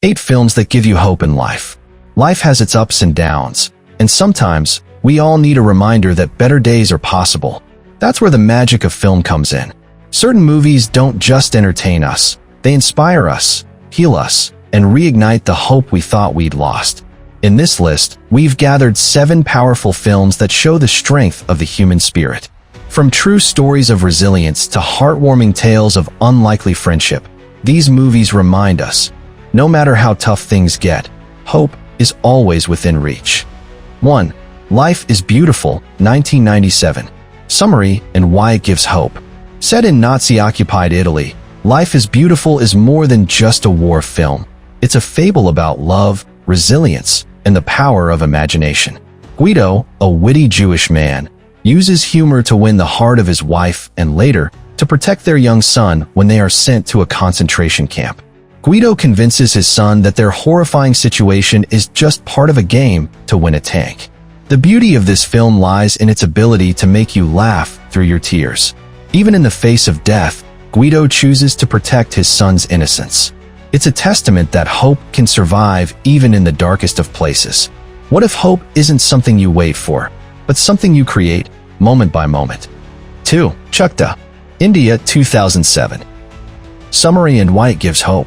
8 films that give you hope in life. Life has its ups and downs, and sometimes we all need a reminder that better days are possible. That's where the magic of film comes in. Certain movies don't just entertain us, they inspire us, heal us, and reignite the hope we thought we'd lost. In this list, we've gathered 7 powerful films that show the strength of the human spirit. From true stories of resilience to heartwarming tales of unlikely friendship, these movies remind us, no matter how tough things get, hope is always within reach. 1. Life is Beautiful, 1997. Summary and why it gives hope. Set in Nazi-occupied Italy, Life is Beautiful is more than just a war film. It's a fable about love, resilience, and the power of imagination. Guido, a witty Jewish man, uses humor to win the heart of his wife and later to protect their young son when they are sent to a concentration camp. Guido convinces his son that their horrifying situation is just part of a game to win a tank. The beauty of this film lies in its ability to make you laugh through your tears. Even in the face of death, Guido chooses to protect his son's innocence. It's a testament that hope can survive even in the darkest of places. What if hope isn't something you wait for, but something you create, moment by moment? 2. Chukta, India, 2007. Summary and why it gives hope.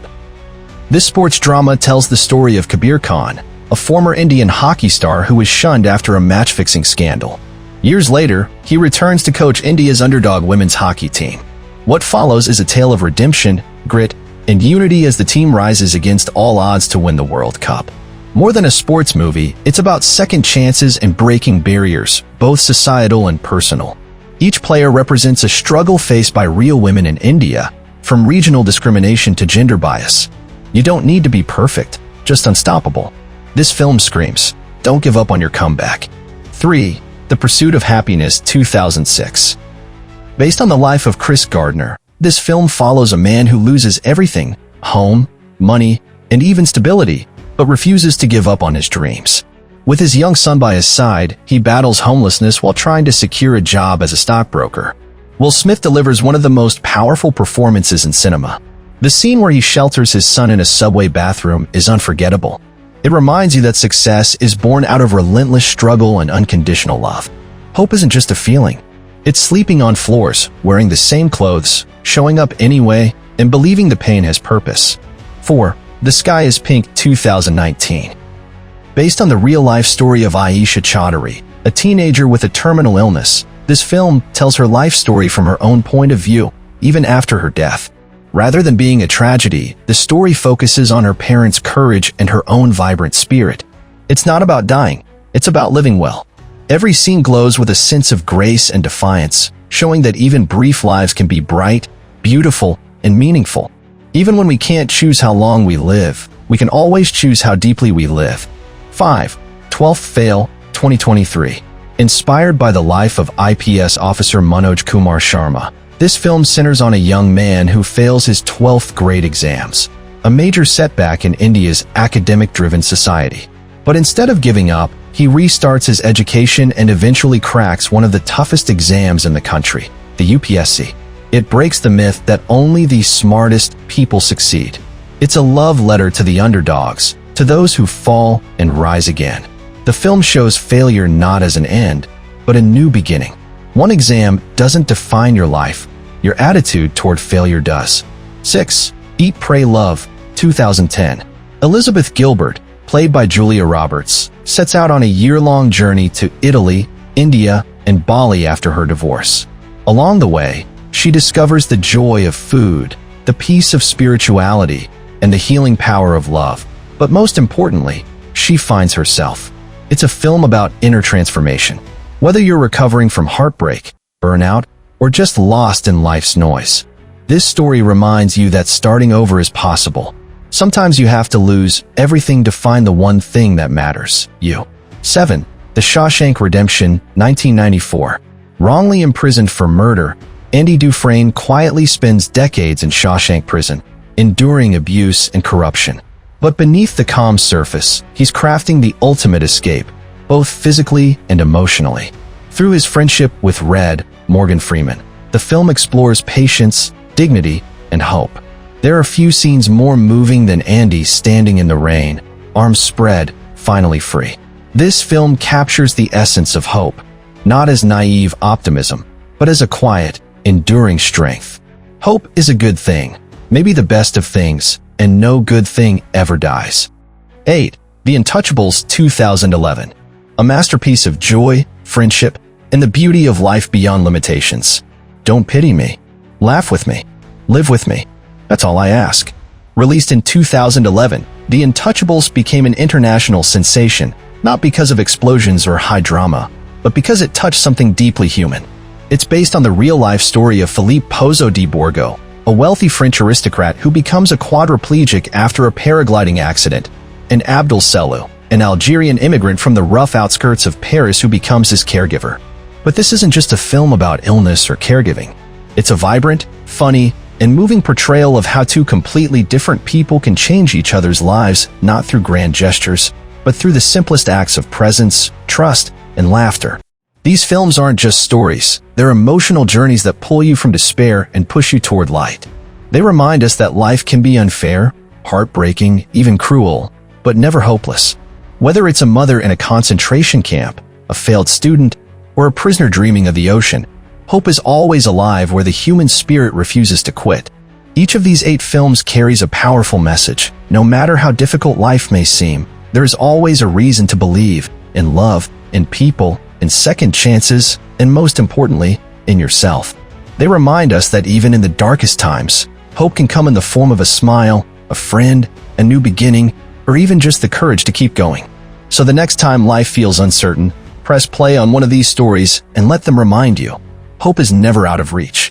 This sports drama tells the story of Kabir Khan, a former Indian hockey star who was shunned after a match-fixing scandal. Years later, he returns to coach India's underdog women's hockey team. What follows is a tale of redemption, grit, and unity as the team rises against all odds to win the World Cup. More than a sports movie, it's about second chances and breaking barriers, both societal and personal. Each player represents a struggle faced by real women in India, from regional discrimination to gender bias. You don't need to be perfect, just unstoppable. This film screams, don't give up on your comeback. 3. The Pursuit of Happiness, 2006. Based on the life of Chris Gardner, this film follows a man who loses everything, home, money, and even stability, but refuses to give up on his dreams. With his young son by his side, he battles homelessness while trying to secure a job as a stockbroker. Will Smith delivers one of the most powerful performances in cinema. The scene where he shelters his son in a subway bathroom is unforgettable. It reminds you that success is born out of relentless struggle and unconditional love. Hope isn't just a feeling. It's sleeping on floors, wearing the same clothes, showing up anyway, and believing the pain has purpose. 4. The Sky is Pink, 2019. Based on the real-life story of Aisha Chaudhary, a teenager with a terminal illness, this film tells her life story from her own point of view, even after her death. Rather than being a tragedy, the story focuses on her parents' courage and her own vibrant spirit. It's not about dying, it's about living well. Every scene glows with a sense of grace and defiance, showing that even brief lives can be bright, beautiful, and meaningful. Even when we can't choose how long we live, we can always choose how deeply we live. 5. 12th Fail, 2023. Inspired by the life of IPS officer Manoj Kumar Sharma, this film centers on a young man who fails his 12th grade exams, a major setback in India's academic-driven society. But instead of giving up, he restarts his education and eventually cracks one of the toughest exams in the country, the UPSC. It breaks the myth that only the smartest people succeed. It's a love letter to the underdogs, to those who fall and rise again. The film shows failure not as an end, but a new beginning. One exam doesn't define your life, your attitude toward failure does. 6. Eat, Pray, Love, 2010. Elizabeth Gilbert, played by Julia Roberts, sets out on a year-long journey to Italy, India, and Bali after her divorce. Along the way, she discovers the joy of food, the peace of spirituality, and the healing power of love. But most importantly, she finds herself. It's a film about inner transformation. Whether you're recovering from heartbreak, burnout, or just lost in life's noise, this story reminds you that starting over is possible. Sometimes you have to lose everything to find the one thing that matters, you. 7. The Shawshank Redemption, 1994. Wrongly imprisoned for murder, Andy Dufresne quietly spends decades in Shawshank prison, enduring abuse and corruption. But beneath the calm surface, he's crafting the ultimate escape, both physically and emotionally. Through his friendship with Red, Morgan Freeman, the film explores patience, dignity, and hope. There are few scenes more moving than Andy standing in the rain, arms spread, finally free. This film captures the essence of hope, not as naive optimism, but as a quiet, enduring strength. Hope is a good thing, maybe the best of things, and no good thing ever dies. 8. The Untouchables 2011. A masterpiece of joy, friendship, and the beauty of life beyond limitations. Don't pity me. Laugh with me. Live with me. That's all I ask. Released in 2011, The Untouchables became an international sensation, not because of explosions or high drama, but because it touched something deeply human. It's based on the real-life story of Philippe Pozzo di Borgo, a wealthy French aristocrat who becomes a quadriplegic after a paragliding accident, and Abdel Selou, an Algerian immigrant from the rough outskirts of Paris who becomes his caregiver. But this isn't just a film about illness or caregiving. It's a vibrant, funny, and moving portrayal of how two completely different people can change each other's lives, not through grand gestures, but through the simplest acts of presence, trust, and laughter. These films aren't just stories, they're emotional journeys that pull you from despair and push you toward light. They remind us that life can be unfair, heartbreaking, even cruel, but never hopeless. Whether it's a mother in a concentration camp, a failed student, or a prisoner dreaming of the ocean, hope is always alive where the human spirit refuses to quit. Each of these 8 films carries a powerful message. No matter how difficult life may seem, there is always a reason to believe in love, in people, in second chances, and most importantly, in yourself. They remind us that even in the darkest times, hope can come in the form of a smile, a friend, a new beginning, or even just the courage to keep going. So the next time life feels uncertain, press play on one of these stories and let them remind you, hope is never out of reach.